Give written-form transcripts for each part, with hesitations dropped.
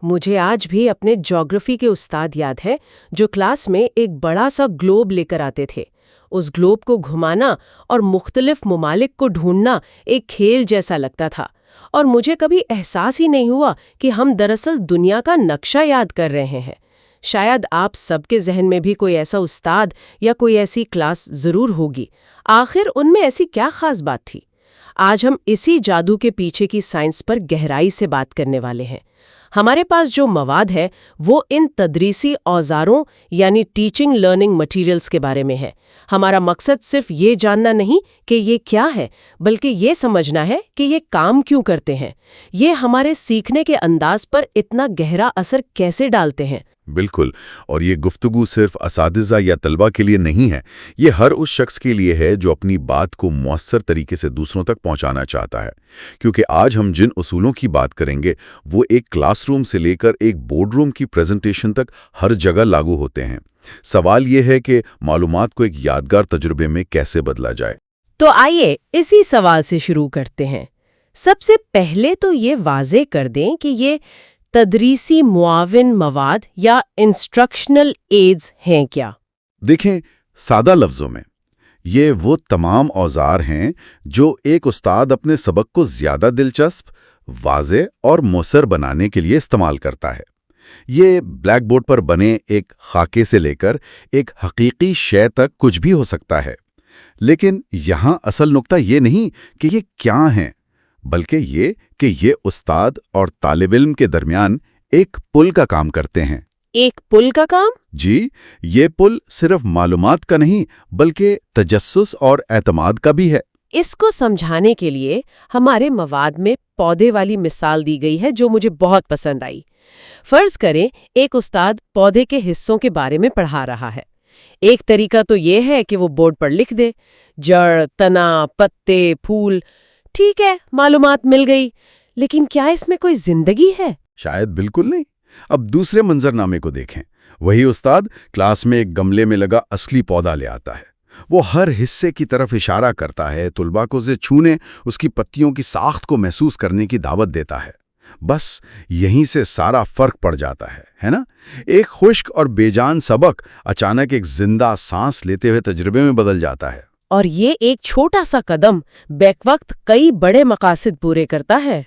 مجھے آج بھی اپنے جیوگرافی کے استاد یاد ہے جو کلاس میں ایک بڑا سا گلوب لے کر آتے تھے۔ اس گلوب کو گھمانا اور مختلف ممالک کو ڈھونڈنا ایک کھیل جیسا لگتا تھا، اور مجھے کبھی احساس ہی نہیں ہوا کہ ہم دراصل دنیا کا نقشہ یاد کر رہے ہیں۔ شاید آپ سب کے ذہن میں بھی کوئی ایسا استاد یا کوئی ایسی کلاس ضرور ہوگی۔ آخر ان میں ایسی کیا خاص بات تھی؟ آج ہم اسی جادو کے پیچھے کی سائنس پر گہرائی سے بات کرنے والے ہیں۔ ہمارے پاس جو مواد ہے وہ ان تدریسی اوزاروں یعنی ٹیچنگ لرننگ مٹیریلز کے بارے میں ہے۔ ہمارا مقصد صرف یہ جاننا نہیں کہ یہ کیا ہے، بلکہ یہ سمجھنا ہے کہ یہ کام کیوں کرتے ہیں، یہ ہمارے سیکھنے کے انداز پر اتنا گہرا اثر کیسے ڈالتے ہیں۔ بالکل، اور یہ گفتگو صرف اساتذہ یا طلبہ کے لیے نہیں ہے، یہ ہر اس شخص کے لیے ہے جو اپنی بات کو مؤثر طریقے سے دوسروں تک پہنچانا چاہتا ہے، کیونکہ آج ہم جن اصولوں کی بات کریں گے وہ ایک کلاس روم سے لے کر ایک بورڈ روم کی پریزنٹیشن تک ہر جگہ لاگو ہوتے ہیں۔ سوال یہ ہے کہ معلومات کو ایک یادگار تجربے میں کیسے بدلا جائے۔ تو آئیے اسی سوال سے شروع کرتے ہیں۔ سب سے پہلے تو یہ واضح کر دیں کہ یہ تدریسی معاون مواد یا انسٹرکشنل ایڈز ہیں کیا؟ دیکھیں، سادہ لفظوں میں یہ وہ تمام اوزار ہیں جو ایک استاد اپنے سبق کو زیادہ دلچسپ، واضح اور مؤثر بنانے کے لیے استعمال کرتا ہے۔ یہ بلیک بورڈ پر بنے ایک خاکے سے لے کر ایک حقیقی شے تک کچھ بھی ہو سکتا ہے۔ لیکن یہاں اصل نقطہ یہ نہیں کہ یہ کیا ہیں، بلکہ یہ کہ یہ استاد اور طالب علم کے درمیان ایک پل کا کام کرتے ہیں۔ ایک پل کا کام؟ جی، یہ پل صرف معلومات کا نہیں بلکہ تجسس اور اعتماد کا بھی ہے۔ اس کو سمجھانے کے لیے ہمارے مواد میں پودے والی مثال دی گئی ہے جو مجھے بہت پسند آئی۔ فرض کریں ایک استاد پودے کے حصوں کے بارے میں پڑھا رہا ہے۔ ایک طریقہ تو یہ ہے کہ وہ بورڈ پر لکھ دے، جڑ، تنا، پتے، پھول۔ ٹھیک ہے، معلومات مل گئی، لیکن کیا اس میں کوئی زندگی ہے؟ شاید بالکل نہیں۔ اب دوسرے منظرنامے کو دیکھیں۔ وہی استاد کلاس میں ایک گملے میں لگا اصلی پودا لے آتا ہے۔ وہ ہر حصے کی طرف اشارہ کرتا ہے، طلباء کو اسے چھونے، اس کی پتیوں کی ساخت کو محسوس کرنے کی دعوت دیتا ہے۔ بس یہیں سے سارا فرق پڑ جاتا ہے نا؟ ایک خشک اور بے جان سبق اچانک ایک زندہ سانس لیتے ہوئے تجربے میں بدل جاتا ہے۔ اور یہ ایک چھوٹا سا قدم بیک وقت کئی بڑے مقاصد پورے کرتا ہے۔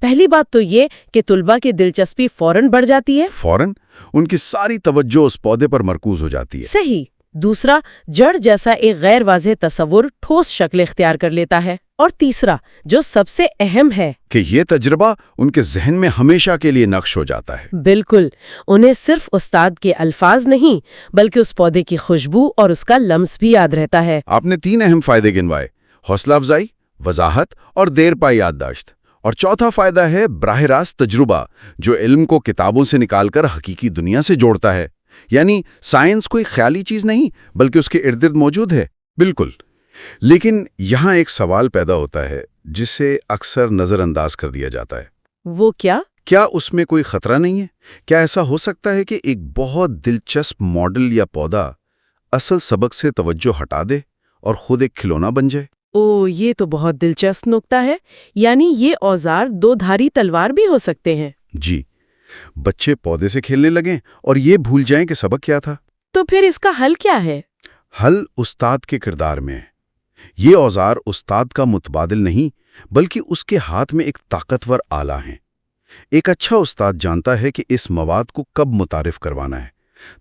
پہلی بات تو یہ کہ طلباء کی دلچسپی فوراً بڑھ جاتی ہے۔ فوراً ان کی ساری توجہ اس پودے پر مرکوز ہو جاتی ہے۔ صحیح۔ دوسرا، جڑ جیسا ایک غیر واضح تصور ٹھوس شکل اختیار کر لیتا ہے۔ اور تیسرا، جو سب سے اہم ہے، کہ یہ تجربہ ان کے ذہن میں ہمیشہ کے لیے نقش ہو جاتا ہے۔ بالکل، انہیں صرف استاد کے الفاظ نہیں بلکہ اس پودے کی خوشبو اور اس کا لمس بھی یاد رہتا ہے۔ آپ نے 3 اہم فائدے گنوائے: حوصلہ افزائی، وضاحت اور دیر پا یادداشت۔ اور چوتھا فائدہ ہے براہ راست تجربہ، جو علم کو کتابوں سے نکال کر حقیقی دنیا سے جوڑتا ہے۔ یعنی سائنس کوئی خیالی چیز نہیں بلکہ اس کے ارد گرد موجود ہے۔ بالکل، لیکن یہاں ایک سوال پیدا ہوتا ہے جسے اکثر نظر انداز کر دیا جاتا ہے۔ وہ کیا؟ کیا اس میں کوئی خطرہ نہیں ہے؟ کیا ایسا ہو سکتا ہے کہ ایک بہت دلچسپ ماڈل یا پودا اصل سبق سے توجہ ہٹا دے اور خود ایک کھلونا بن جائے؟ یہ تو بہت دلچسپ نکتہ ہے۔ یعنی یہ اوزار 2 دھاری تلوار بھی ہو سکتے ہیں۔ جی، بچے پودے سے کھیلنے لگیں اور یہ بھول جائیں کہ سبق کیا تھا۔ تو پھر اس کا حل کیا ہے؟ حل استاد کے کردار میں ہے۔ یہ اوزار استاد کا متبادل نہیں بلکہ اس کے ہاتھ میں ایک طاقتور آلہ ہیں۔ ایک اچھا استاد جانتا ہے کہ اس مواد کو کب متعارف کروانا ہے،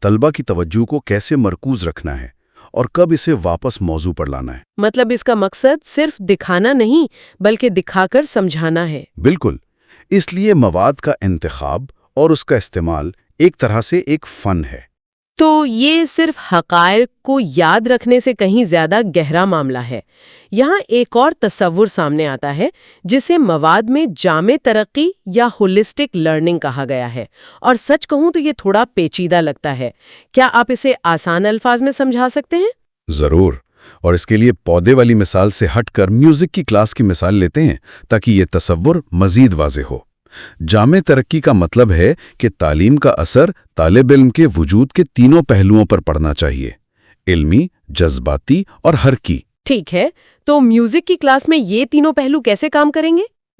طلبہ کی توجہ کو کیسے مرکوز رکھنا ہے اور کب اسے واپس موضوع پر لانا ہے۔ مطلب اس کا مقصد صرف دکھانا نہیں بلکہ دکھا کر سمجھانا ہے۔ بالکل، اس لیے مواد کا انتخاب اور اس کا استعمال ایک طرح سے ایک فن ہے۔ تو یہ صرف حقائق کو یاد رکھنے سے کہیں زیادہ گہرا معاملہ ہے۔ یہاں ایک اور تصور سامنے آتا ہے جسے مواد میں جامع ترقی یا ہولسٹک لرننگ کہا گیا ہے، اور سچ کہوں تو یہ تھوڑا پیچیدہ لگتا ہے۔ کیا آپ اسے آسان الفاظ میں سمجھا سکتے ہیں؟ ضرور، اور اس کے لیے پودے والی مثال سے ہٹ کر میوزک کی کلاس کی مثال لیتے ہیں تاکہ یہ تصور مزید واضح ہو۔ جامع ترقی کا مطلب ہے کہ تعلیم کا اثر طالب علم کے وجود کے تینوں پہلوؤں پر پڑنا چاہیے: علمی، جذباتی اور حرکی۔ ٹھیک ہے، تو میوزک کی کلاس میں یہ تینوں پہلو کیسے کام کریں گے؟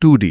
2D,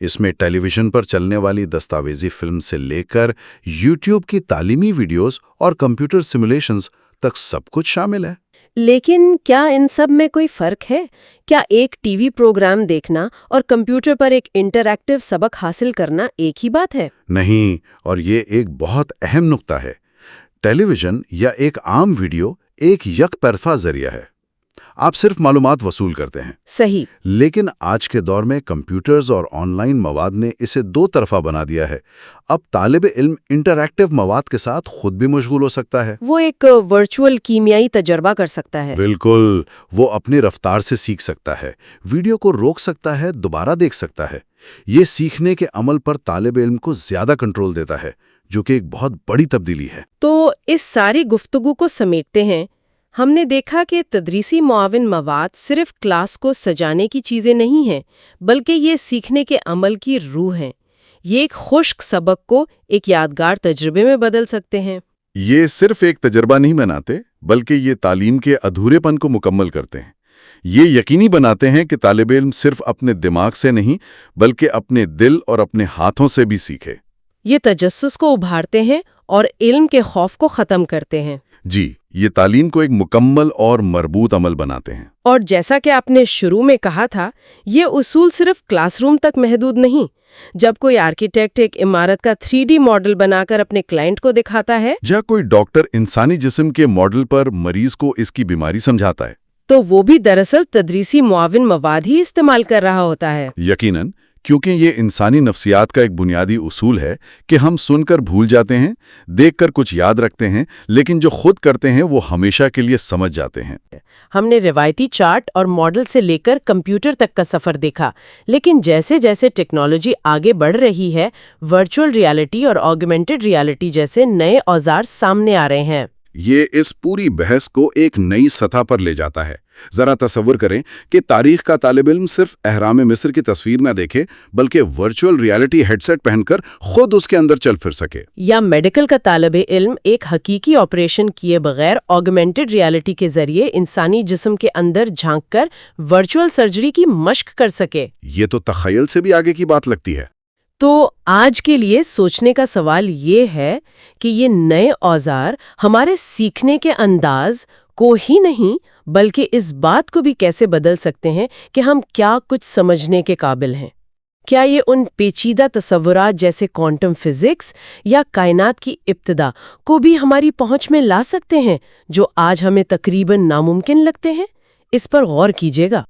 اس میں ٹیلی ویژن پر چلنے والی دستاویزی فلم سے لے کر یوٹیوب کی تعلیمی ویڈیوز اور کمپیوٹر سیمولیشنز تک سب کچھ شامل ہے۔ لیکن کیا ان سب میں کوئی فرق ہے؟ کیا ایک ٹی وی پروگرام دیکھنا اور کمپیوٹر پر ایک انٹریکٹیو سبق حاصل کرنا ایک ہی بات ہے؟ نہیں، اور یہ ایک بہت اہم نقطہ ہے۔ ٹیلی ویژن یا ایک عام ویڈیو ایک یک طرفہ ذریعہ ہے، آپ صرف معلومات وصول کرتے ہیں۔ صحیح۔ لیکن آج کے دور میں کمپیوٹرز اور آن لائن مواد نے اسے دو طرفہ بنا دیا ہے۔ اب طالب علم انٹریکٹیو مواد کے ساتھ خود بھی مشغول ہو سکتا ہے۔ وہ ایک ورچوئل کیمیائی تجربہ کر سکتا ہے۔ بالکل، وہ اپنی رفتار سے سیکھ سکتا ہے، ویڈیو کو روک سکتا ہے، دوبارہ دیکھ سکتا ہے۔ یہ سیکھنے کے عمل پر طالب علم کو زیادہ کنٹرول دیتا ہے، جو کہ ایک بہت بڑی تبدیلی ہے۔ تو اس ساری گفتگو کو سمیٹتے ہیں، ہم نے دیکھا کہ تدریسی معاون مواد صرف کلاس کو سجانے کی چیزیں نہیں ہیں، بلکہ یہ سیکھنے کے عمل کی روح ہیں۔ یہ ایک خشک سبق کو ایک یادگار تجربے میں بدل سکتے ہیں۔ یہ صرف ایک تجربہ نہیں بناتے، بلکہ یہ تعلیم کے ادھورے پن کو مکمل کرتے ہیں۔ یہ یقینی بناتے ہیں کہ طالب علم صرف اپنے دماغ سے نہیں، بلکہ اپنے دل اور اپنے ہاتھوں سے بھی سیکھے۔ یہ تجسس کو ابھارتے ہیں اور علم کے خوف کو ختم کرتے ہیں۔ جی، یہ تعلیم کو ایک مکمل اور مربوط عمل بناتے ہیں۔ اور جیسا کہ آپ نے شروع میں کہا تھا، یہ اصول صرف کلاس روم تک محدود نہیں۔ جب کوئی آرکیٹیکٹ ایک عمارت کا 3D ماڈل بنا کر اپنے کلائنٹ کو دکھاتا ہے، یا کوئی ڈاکٹر انسانی جسم کے ماڈل پر مریض کو اس کی بیماری سمجھاتا ہے، تو وہ بھی دراصل تدریسی معاون مواد ہی استعمال کر رہا ہوتا ہے۔ یقیناً، کیونکہ یہ انسانی نفسیات کا ایک بنیادی اصول ہے کہ ہم سن کر بھول جاتے ہیں، دیکھ کر کچھ یاد رکھتے ہیں، لیکن جو خود کرتے ہیں وہ ہمیشہ کے لیے سمجھ جاتے ہیں۔ ہم نے روایتی چارٹ اور ماڈل سے لے کر کمپیوٹر تک کا سفر دیکھا، لیکن جیسے جیسے ٹیکنالوجی آگے بڑھ رہی ہے، ورچوئل ریالٹی اور آگمنٹڈ ریالٹی جیسے نئے اوزار سامنے آ رہے ہیں۔ یہ اس پوری بحث کو ایک نئی سطح پر لے جاتا ہے۔ ذرا تصور کریں کہ تاریخ کا طالب علم صرف اہرام مصر کی تصویر نہ دیکھے، بلکہ ورچوئل ریالٹی ہیڈ سیٹ پہن کر خود اس کے اندر چل پھر سکے۔ یا میڈیکل کا طالب علم ایک حقیقی آپریشن کیے بغیر آگمنٹڈ ریالٹی کے ذریعے انسانی جسم کے اندر جھانک کر ورچوئل سرجری کی مشق کر سکے۔ یہ تو تخیل سے بھی آگے کی بات لگتی ہے۔ تو آج کے لیے سوچنے کا سوال یہ ہے کہ یہ نئے اوزار ہمارے سیکھنے کے انداز کو ہی نہیں، بلکہ اس بات کو بھی کیسے بدل سکتے ہیں کہ ہم کیا کچھ سمجھنے کے قابل ہیں۔ کیا یہ ان پیچیدہ تصورات جیسے کوانٹم فزکس یا کائنات کی ابتدا کو بھی ہماری پہنچ میں لا سکتے ہیں، جو آج ہمیں تقریباً ناممکن لگتے ہیں؟ اس پر غور کیجیے گا۔